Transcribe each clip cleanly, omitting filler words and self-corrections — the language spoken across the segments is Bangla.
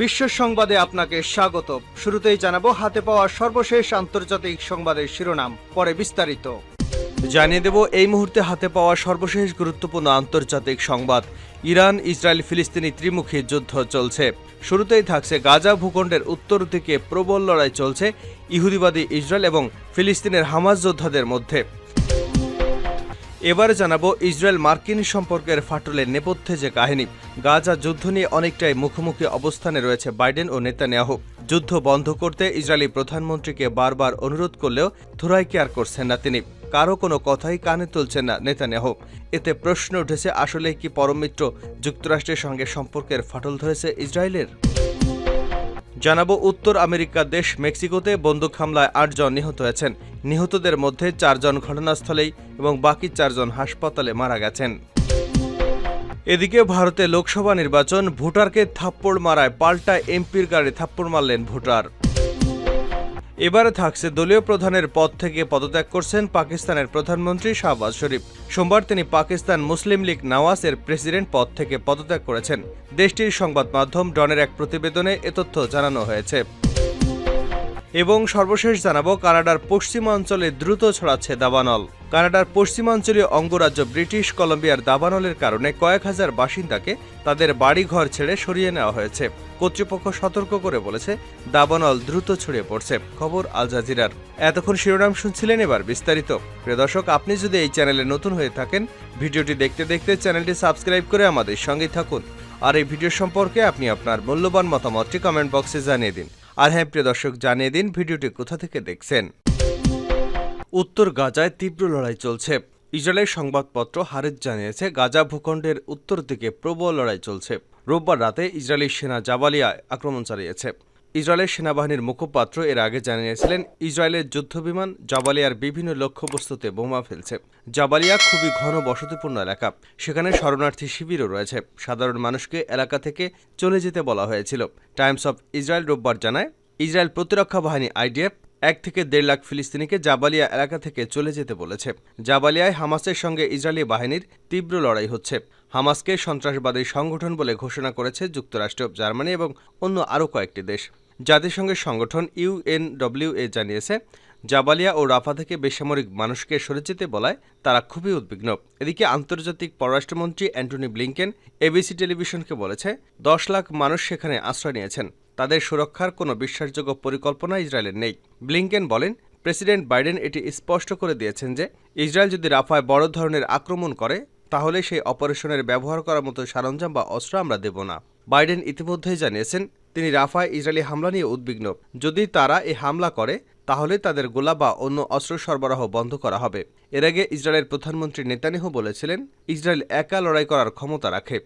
বিশ্ব সংবাদে আপনাকে স্বাগত। শুরুতেই জানাবো হাতে পাওয়া সর্বশেষ আন্তর্জাতিক সংবাদের শিরোনাম, পরে বিস্তারিত জানিয়ে দেব। এই মুহূর্তে হাতে পাওয়া সর্বশেষ গুরুত্বপূর্ণ আন্তর্জাতিক সংবাদ। ইরান ইসরায়েল ফিলিস্তিনি ত্রিমুখী যুদ্ধ চলছে। শুরুতেই থাকছে গাজা ভূখণ্ডের উত্তর দিকে প্রবল লড়াই চলছে ইহুদিবাদী ইসরায়েল এবং ফিলিস্তিনের হামাস যোদ্ধাদের মধ্যে। এবারে জানাবো ইসরায়েল মার্কিন সম্পর্কের ফাটলের নেপথ্যে যে কাহিনী। গাজা যুদ্ধ নিয়ে অনেকটাই মুখোমুখি অবস্থানে রয়েছে বাইডেন ও নেতানিয়াহু। যুদ্ধ বন্ধ করতে ইসরায়েলি প্রধানমন্ত্রীকে বারবার অনুরোধ করলেও থোড়াই কেয়ার করছেন না তিনি। কারো কোনো কথাই কানে তুলছেন না নেতানিয়াহু। এতে প্রশ্ন উঠেছে, আসলে কি পরম মিত্র যুক্তরাষ্ট্রের সঙ্গে সম্পর্কের ফাটল ধরেছে ইসরায়েলের? জানাবো উত্তর আমেরিকার দেশ মেক্সিকোতে বন্দুক হামলায় ৮ জন নিহত হয়েছেন। নিহতদের মধ্যে ৪ জন ঘটনাস্থলেই এবং বাকি ৪ জন হাসপাতালে মারা গেছেন। এদিকে ভারতে লোকসভা নির্বাচন, ভোটারকে থাপ্পড় মারায় পাল্টা এমপির গাড়ি থাপ্পড় মারলেন ভোটার। এবারে থাকছে দলীয় প্রধানের পদ থেকে পদত্যাগ করছেন পাকিস্তানের প্রধানমন্ত্রী শাহবাজ শরীফ। সোমবার তিনি পাকিস্তান মুসলিম লীগ নওয়াজের প্রেসিডেন্ট পদ থেকে পদত্যাগ করেছেন। দেশটির সংবাদ মাধ্যম ডনের এক প্রতিবেদনে এ তথ্য জানানো হয়েছে। এবং সর্বশেষ জানাবো কানাডার পশ্চিমাঞ্চলে দ্রুত ছড়াচ্ছে দাবানল। কানাডার পশ্চিমাঞ্চলীয় অঙ্গরাজ্য ব্রিটিশ কলম্বিয়ার দাবানলের কারণে কয়েক হাজার বাসিন্দাকে তাদের বাড়িঘর ছেড়ে সরিয়ে নেওয়া হয়েছে। কর্তৃপক্ষ সতর্ক করে বলেছে দাবানল দ্রুত ছড়িয়ে পড়ছে। খবর আল জাজিরার। এতক্ষণ শিরোনাম শুনছিলেন, এবার বিস্তারিত। প্রিয় দর্শক, আপনি যদি এই চ্যানেলে নতুন হয়ে থাকেন, ভিডিওটি দেখতে দেখতে চ্যানেলটি সাবস্ক্রাইব করে আমাদের সঙ্গে থাকুন। আর এই ভিডিও সম্পর্কে আপনি আপনার মূল্যবান মতামতটি কমেন্ট বক্সে জানিয়ে দিন। আর হ্যাঁ প্রিয় দর্শক, জানিয়ে দিন ভিডিওটি কোথা থেকে দেখছেন। উত্তর গাজায় তীব্র লড়াই চলছে। ইসরায়েলের সংবাদপত্র হারেজ জানিয়েছে, গাজা ভূখণ্ডের উত্তর দিকে প্রবল লড়াই চলছে। রোববার রাতে ইসরায়েলি সেনা জাবালিয়ায় আক্রমণ চালিয়েছে। ইসরায়েলের সেনাবাহিনীর মুখপাত্র এর আগে জানিয়েছিলেন, ইসরায়েলের যুদ্ধবিমান জাবালিয়ার বিভিন্ন লক্ষ্যবস্তুতে বোমা ফেলছে। জাবালিয়া খুবই ঘন বসতিপূর্ণ এলাকা। সেখানে শরণার্থী শিবিরও রয়েছে। সাধারণ মানুষকে এলাকা থেকে চলে যেতে বলা হয়েছিল। টাইমস অফ ইসরায়েল রোববার জানায়, ইসরায়েল প্রতিরক্ষা বাহিনী আইডিএফ ১ থেকে ১.৫ লাখ ফিলিস্তিনিকে জাবালিয়া এলাকা থেকে চলে যেতে বলেছে। জাবালিয়ায় হামাসের সঙ্গে ইসরায়েলি বাহিনীর তীব্র লড়াই হচ্ছে। হামাসকে সন্ত্রাসবাদী সংগঠন বলে ঘোষণা করেছে যুক্তরাষ্ট্র, জার্মানি এবং অন্য আরও কয়েকটি দেশ। জাতিসংঘের সংগঠন UNWA জানিয়েছে, জাবালিয়া ও রাফা থেকে বেসামরিক মানুষকে সরে যেতে বলায় তারা খুবই উদ্বিগ্ন। এদিকে আন্তর্জাতিক পররাষ্ট্রমন্ত্রী অ্যান্টনি ব্লিংকেন এবিসি টেলিভিশনকে বলেছে, ১০ লাখ মানুষ সেখানে আশ্রয় নিয়েছেন। তাদের সুরক্ষার কোনো বিশ্বাসযোগ্য পরিকল্পনা ইসরায়েলের নেই। ব্লিংকেন বলেন, প্রেসিডেন্ট বাইডেন এটি স্পষ্ট করে দিয়েছেন যে ইসরায়েল যদি রাফায় বড় ধরনের আক্রমণ করে, তাহলে সেই অপারেশনের ব্যবহার করার মতো সরঞ্জাম বা অস্ত্র আমরা দেব না। বাইডেন ইতিমধ্যেই জানিয়েছেন, তিনি রাফায় ইসরায়েলি হামলা নিয়ে উদ্বিগ্ন। যদি তারা এই হামলা করে, তাহলে তাদের গোলা বা অন্য অস্ত্র সরবরাহ বন্ধ করা হবে। এর আগে ইসরায়েলের প্রধানমন্ত্রী নেতানিয়াহু বলেছিলেন, ইসরায়েল একা লড়াই করার ক্ষমতা রাখে।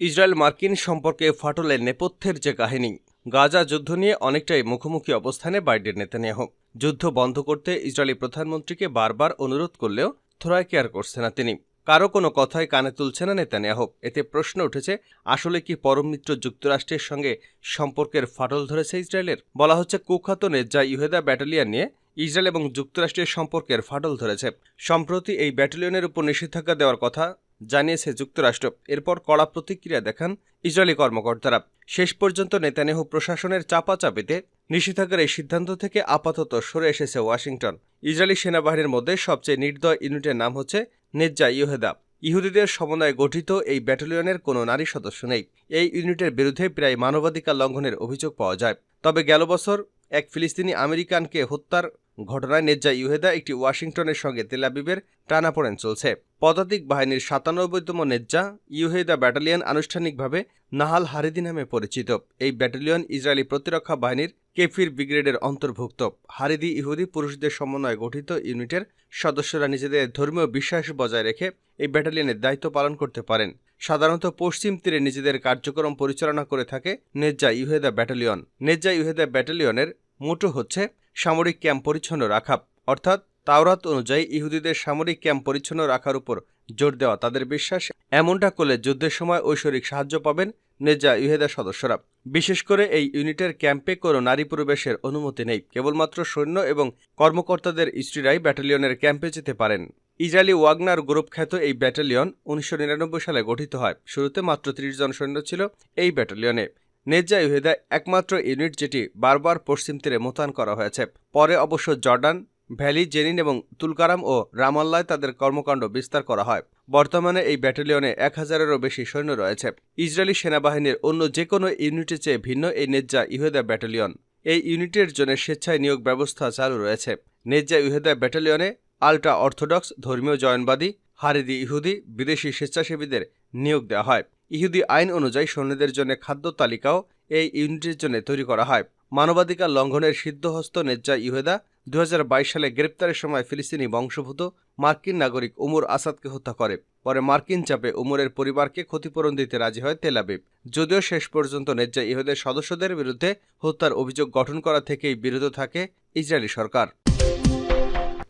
ইসরায়েল মার্কিন সম্পর্কে ফাটলের নেপথ্যের যে কাহিনী। গাজা যুদ্ধ নিয়ে অনেকটাই মুখোমুখি অবস্থানে বাইডেন নেতানিয়াহু। যুদ্ধ বন্ধ করতে ইসরায়েলি প্রধানমন্ত্রীকে বারবার অনুরোধ করলেও থোড়াই কেয়ার করছে না তিনি। কারো কোনো কথাই কানে তুলছে না নেতানিয়াহু। এতে প্রশ্ন উঠেছে, আসলে কি পরম মিত্র যুক্তরাষ্ট্রের সঙ্গে সম্পর্কের ফাটল ধরেছে ইসরায়েলের? বলা হচ্ছে, কুখ্যাত নেজ্জা ইহুদা ব্যাটালিয়ন নিয়ে ইসরায়েল এবং যুক্তরাষ্ট্রের সম্পর্কের ফাটল ধরেছে। সম্প্রতি এই ব্যাটালিয়নের উপর নিষেধাজ্ঞা দেওয়ার কথা জানিয়েছে যুক্তরাষ্ট্র। এরপর কড়া প্রতিক্রিয়া দেখান ইসরায়েলি কর্মকর্তারা। শেষ পর্যন্ত নেতানিয়াহু প্রশাসনের চাপাচাপিতে নিষেধাজ্ঞার এই সিদ্ধান্ত থেকে আপাতত সরে এসেছে ওয়াশিংটন। ইসরায়েলি সেনাবাহিনীর মধ্যে সবচেয়ে নির্দয় ইউনিটের নাম হচ্ছে নেজ্জা ইহুদা। ইহুদিদের সমন্বয়ে গঠিত এই ব্যাটালিয়নের কোনো নারী সদস্য নেই। এই ইউনিটের বিরুদ্ধে প্রায় মানবাধিকার লঙ্ঘনের অভিযোগ পাওয়া যায়। তবে গেল বছর এক ফিলিস্তিনি আমেরিকানকে হত্যার ঘটনায় নেজ্জা ইহুদা একটি ওয়াশিংটনের সঙ্গে তেল আবিবের টানাপোড়েন চলছে। পদাতিক বাহিনীর ৯৭তম নেজ্জা ইহুদা ব্যাটালিয়ন আনুষ্ঠানিকভাবে নাহাল হারিদি নামে পরিচিত। এই ব্যাটালিয়ন ইসরায়েলি প্রতিরক্ষা বাহিনীর কেফির ব্রিগেডের অন্তর্ভুক্ত। হারিদি ইহুদি পুরুষদের সমন্বয়ে গঠিত ইউনিটের সদস্যরা নিজেদের ধর্মীয় বিশ্বাস বজায় রেখে এই ব্যাটালিয়নের দায়িত্ব পালন করতে পারেন। সাধারণত পশ্চিম তীরে নিজেদের কার্যক্রম পরিচালনা করে থাকে নেজ্জা ইহুদা ব্যাটালিয়ন। নেজ্জা ইহুদা ব্যাটালিয়নের মোটো হচ্ছে সামরিক ক্যাম্প পরিচ্ছন্ন রাখা, অর্থাৎ তাওরাত অনুযায়ী ইহুদিদের সামরিক ক্যাম্প পরিচ্ছন্ন রাখার উপর জোর দেওয়া তাদের বিশ্বাস। এমনটা করলে যুদ্ধের সময় ঐশ্বরিক সাহায্য পাবেন নেজ্জা ইহুদা সদস্যরা। বিশেষ করে এই ইউনিটের ক্যাম্পে কোনো নারী প্রবেশের অনুমতি নেই। কেবলমাত্র সৈন্য এবং কর্মকর্তাদের স্ত্রীরাই ব্যাটালিয়নের ক্যাম্পে যেতে পারেন। ইসরায়েলি ওয়াগনার গ্রুপ খ্যাত এই ব্যাটালিয়ন ১৯৯৯ সালে গঠিত হয়। শুরুতে মাত্র ৩০ জন সৈন্য ছিল এই ব্যাটালিয়নে। নেজ্জা ইহুদা একমাত্র ইউনিট যেটি বারবার পশ্চিম তীরে মোতায়েন করা হয়েছে। পরে অবশ্য জর্ডান ভ্যালি, জেনিন এবং তুলকারাম ও রামাল্লায় তাদের কর্মকাণ্ড বিস্তার করা হয়। বর্তমানে এই ব্যাটালিয়নে 1000-এরও বেশি সৈন্য রয়েছে। ইসরায়েলি সেনাবাহিনীর অন্য যে কোনো ইউনিটের চেয়ে ভিন্ন এই নেজ্জা ইহুদা ব্যাটালিয়ন। এই ইউনিটের জন্য স্বেচ্ছায় নিয়োগ ব্যবস্থা চালু রয়েছে। নেজ্জা ইহুদা ব্যাটালিয়নে আল্ট্রা অর্থোডক্স, ধর্মীয় জয়নবাদী, হারেদি ইহুদি, বিদেশি স্বেচ্ছাসেবীদের নিয়োগ দেওয়া হয়। ইহুদি আইন অনুযায়ী সৈন্যদের জন্য খাদ্য তালিকাও এই ইউনিটের জন্য তৈরি করা হয়। মানবাধিকার লঙ্ঘনের সিদ্ধহস্ত নেজ্জা ইহুদা 2022 সালে গ্রেপ্তারের সময় ফিলিস্তিনি বংশোদ্ভূত মার্কিন নাগরিক উমর আসাদকে হত্যা করে। পরে মার্কিন চাপে উমরের পরিবারকে ক্ষতিপূরণ দিতে রাজি হয় তেল আবিব। যদিও শেষ পর্যন্ত নেজ্জা ইহুদের সদস্যদের বিরুদ্ধে হত্যার অভিযোগ গঠন করা থেকেই বিরত থাকে ইসরায়েলি সরকার।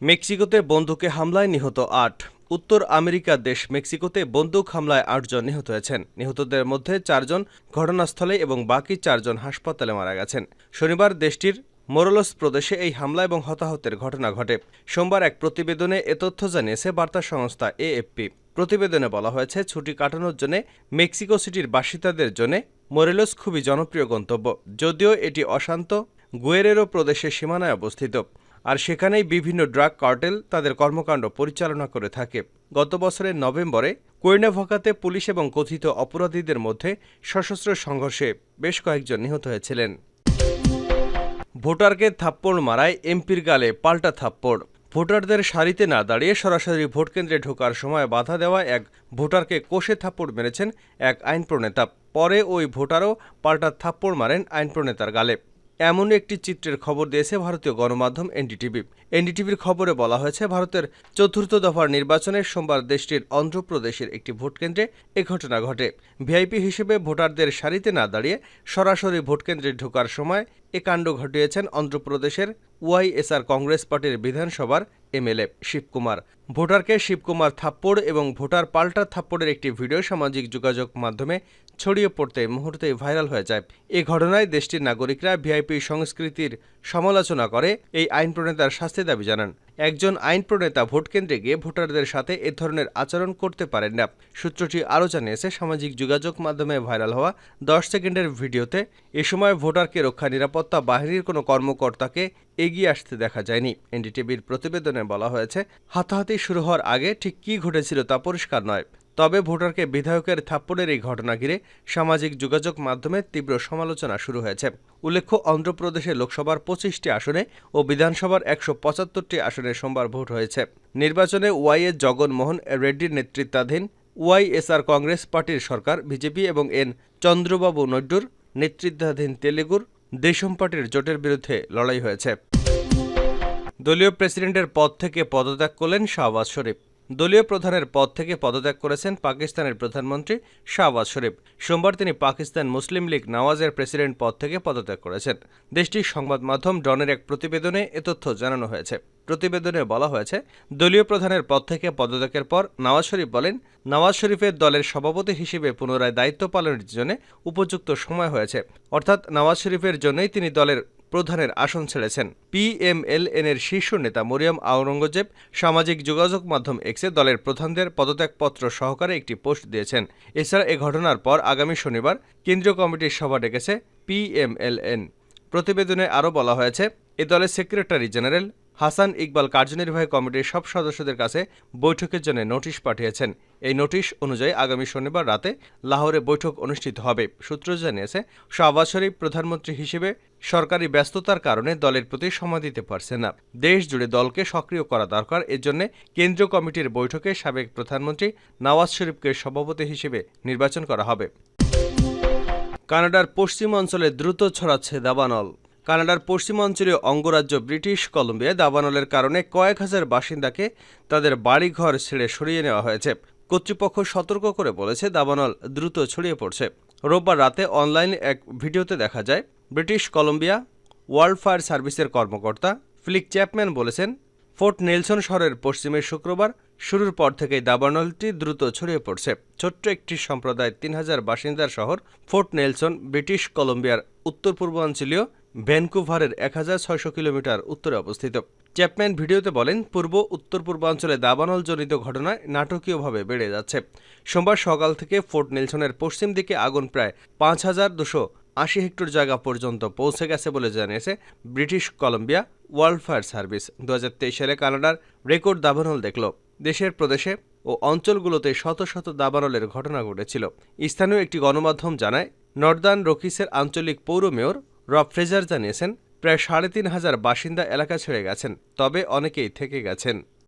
মেক্সিকোতে বন্দুকে হামলায় নিহত 8। উত্তর আমেরিকার দেশ মেক্সিকোতে বন্দুক হামলায় 8 জন নিহত হয়েছেন। নিহতদের মধ্যে 4 জন ঘটনাস্থলে এবং বাকি 4 জন হাসপাতালে মারা গেছেন। শনিবার দেশটির মোরেলোস প্রদেশে এই হামলা এবং হতাহতের ঘটনা ঘটে। সোমবার এক প্রতিবেদনে এ তথ্য জানিয়েছে বার্তা সংস্থা এএফপি। প্রতিবেদনে বলা হয়েছে, ছুটি কাটানোর জন্য মেক্সিকো সিটির বাসিন্দাদের জন্য মোরেলোস খুবই জনপ্রিয় গন্তব্য। যদিও এটি অশান্ত গুয়েরেরো প্রদেশের সীমানায় অবস্থিত, আর সেখানেই বিভিন্ন ড্রাগ কার্টেল তাদের কর্মকাণ্ড পরিচালনা করে থাকে। গত বছরের নভেম্বরে কুয়ের্নাভাকাতে পুলিশ এবং কথিত অপরাধীদের মধ্যে সশস্ত্র সংঘর্ষে বেশ কয়েকজন নিহত হয়েছিলেন। ভোটারকে থাপ্পড় মারায় এমপির গালে পাল্টা থাপ্পড়। ভোটারদের সারিতে না দাঁড়িয়ে সরাসরি ভোটকেন্দ্রে ঢোকার সময় বাধা দেওয়া এক ভোটারকে কষে থাপ্পড় মেরেছেন এক আইন প্রণেতা। পরে ওই ভোটারও পাল্টা থাপ্পড় মারেন আইন প্রণেতার গালে। এমন একটি চিত্রের খবর দিয়েছে ভারতীয় গণমাধ্যম এনডিটিভি। এনডিটিভির খবরে বলা হয়েছে, ভারতের চতুর্থ দফার নির্বাচনের সোমবার দেশটির অন্ধ্রপ্রদেশের একটি ভোটকেন্দ্রে এ ঘটনা ঘটে। ভিআইপি হিসেবে ভোটারদের সারিতে না দাঁড়িয়ে সরাসরি ভোটকেন্দ্রে ঢোকার সময় এ কাণ্ড ঘটিয়েছেন অন্ধ্রপ্রদেশের ওয়াইএসআর কংগ্রেস পার্টির বিধানসভার এমএলএ শিবকুমার। ভোটারকে শিবকুমার থাপ্পড় এবং ভোটার পাল্টা থাপ্পড়ের একটি ভিডিও সামাজিক যোগাযোগ মাধ্যমে ছড়িয়ে পড়তে মুহূর্তেই ভাইরাল হয়ে যায়। এ ঘটনায় দেশটির নাগরিকরা ভিআইপি সংস্কৃতির সমালোচনা করে এই আইন প্রণেতার শাস্তি দাবি জানান। একজন আইন প্রণেতা ভোটকেন্দ্রে গিয়ে ভোটারদের সাথে এ ধরনের আচরণ করতে পারেন না। সূত্রটি আরও জানিয়েছে, সামাজিক যোগাযোগ মাধ্যমে ভাইরাল হওয়া 10 সেকেন্ডের ভিডিওতে এ সময় ভোটারকে রক্ষা নিরাপত্তা বাহিনীর কোনো কর্মকর্তাকে এগিয়ে আসতে দেখা যায়নি। এনডিটিভির প্রতিবেদনে বলা হয়েছে, হাতাহাতি শুরু হওয়ার আগে ঠিক কী ঘটেছিল তা পরিষ্কার নয়। তবে ভোটারকে বিধায়কের থাপ্পড়ের এই ঘটনা ঘিরে সামাজিক যোগাযোগ মাধ্যমে তীব্র সমালোচনা শুরু হয়েছে। উল্লেখ্য, অন্ধ্রপ্রদেশে লোকসভার 25টি আসনে ও বিধানসভার 175টি আসনে সোমবার ভোট হয়েছে। নির্বাচনে ওয়াইএস জগনমোহন রেড্ডির নেতৃত্বাধীন ওয়াইএসআর কংগ্রেস পার্টির সরকার, বিজেপি এবং এন চন্দ্রবাবু নাইডুর নেতৃত্বাধীন তেলেগুর দেশম পার্টির জোটের বিরুদ্ধে লড়াই হয়েছে। দলীয় প্রেসিডেন্টের পদ থেকে পদত্যাগ করলেন শাহবাজ শরীফ। দলীয় প্রধানের পদ থেকে পদত্যাগ করেছেন পাকিস্তানের প্রধানমন্ত্রী শাহবাজ শরীফ। সোমবার তিনি পাকিস্তান মুসলিম লীগ নওয়াজের প্রেসিডেন্ট পদ থেকে পদত্যাগ করেছেন। দেশটির সংবাদ মাধ্যম ডনের এক প্রতিবেদনে এ তথ্য জানানো হয়েছে। প্রতিবেদনে বলা হয়েছে, দলীয় প্রধানের পদ থেকে পদত্যাগের পর নওয়াজ শরীফ বলেন, নওয়াজ শরীফের দলের সভাপতি হিসেবে পুনরায় দায়িত্ব পালনের জন্য উপযুক্ত সময় হয়েছে। অর্থাৎ নওয়াজ শরীফের জন্যই তিনি দলের প্রধানের আসন ছেড়েছেন। পিএমএল-এর শীর্ষ নেতা মরিয়ম আওরঙ্গজেব সামাজিক যোগাযোগ মাধ্যম এক্সে দলের প্রধানদের পদত্যাগপত্র সহকারে একটি পোস্ট দিয়েছেন। এছাড়া এ ঘটনার পর আগামী শনিবার কেন্দ্রীয় কমিটির সভা ডেকেছে পিএমএল-এন। প্রতিবেদনে আরও বলা হয়েছে, এ দলের সেক্রেটারি জেনারেল হাসান ইকবাল কার্যনির্বাহী কমিটির সব সদস্যদের কাছে বৈঠকের জন্য নোটিশ পাঠিয়েছেন। এই নোটিশ অনুযায়ী আগামী শনিবার রাতে লাহোরে বৈঠক অনুষ্ঠিত হবে। সূত্র জানিয়েছে, শাহবাজ শরীফ প্রধানমন্ত্রী হিসেবে সরকারি ব্যস্ততার কারণে দলের প্রতি সময় দিতে পারছেন না। দেশ জুড়ে দলকে সক্রিয় করা দরকার। এর জন্য কেন্দ্রীয় কমিটির বৈঠকে সাবেক প্রধানমন্ত্রী নওয়াজ শরীফকে সভাপতি হিসেবে নির্বাচন করা হবে। কানাডার পশ্চিম অঞ্চলে দ্রুত ছড়াচ্ছে দাবানল। কানাডার পশ্চিমাঞ্চলীয় অঙ্গরাজ্য ব্রিটিশ কলম্বিয়ায় দাবানলের কারণে কয়েক হাজার বাসিন্দাকে তাদের বাড়িঘর ছেড়ে সরিয়ে নেওয়া হয়েছে। কর্তৃপক্ষ সতর্ক করে বলেছে, দাবানল দ্রুত ছড়িয়ে পড়ছে। রোববার রাতে অনলাইনে এক ভিডিওতে দেখা যায়, ব্রিটিশ কলম্বিয়া ওয়ার্ল্ড ফায়ার সার্ভিসের কর্মকর্তা ফ্লিক চ্যাপম্যান বলেছেন, ফোর্ট নেলসন শহরের পশ্চিমে শুক্রবার শুরুর পর থেকেই দাবানলটি দ্রুত ছড়িয়ে পড়ছে। ছোট্ট একটি সম্প্রদায় 3000 বাসিন্দার শহর ফোর্ট নেলসন ব্রিটিশ কলম্বিয়ার উত্তর পূর্বাঞ্চলীয় ভ্যানকুভারের 1600 কিলোমিটার উত্তরে অবস্থিত। চ্যাপম্যান ভিডিওতে বলেন, পূর্ব উত্তর পূর্বাঞ্চলে দাবানলজনিত ঘটনায় নাটকীয়ভাবে বেড়ে যাচ্ছে। সোমবার সকাল থেকে ফোর্ট নেলসনের পশ্চিম দিকে আগুন প্রায় 5200 80 হেক্টর জায়গা পর্যন্ত পৌঁছে গেছে বলে জানিয়েছে British Columbia world fire service. 2023 সালে কানাডার রেকর্ড দাবানল দেখল। দেশের প্রদেশে ও অঞ্চলগুলোতে শত শত দাবানলের ঘটনা ঘটেছিল। স্থানীয় একটি গণমাধ্যম জানায়, নর্দার্ন রকিসের আঞ্চলিক পৌর মেয়র রব ফ্রেজার জানিয়েছেন, প্রায় 3,500 বাসিন্দা এলাকা ছেড়ে গেছেন, তবে অনেকেই থেকে গেছেন।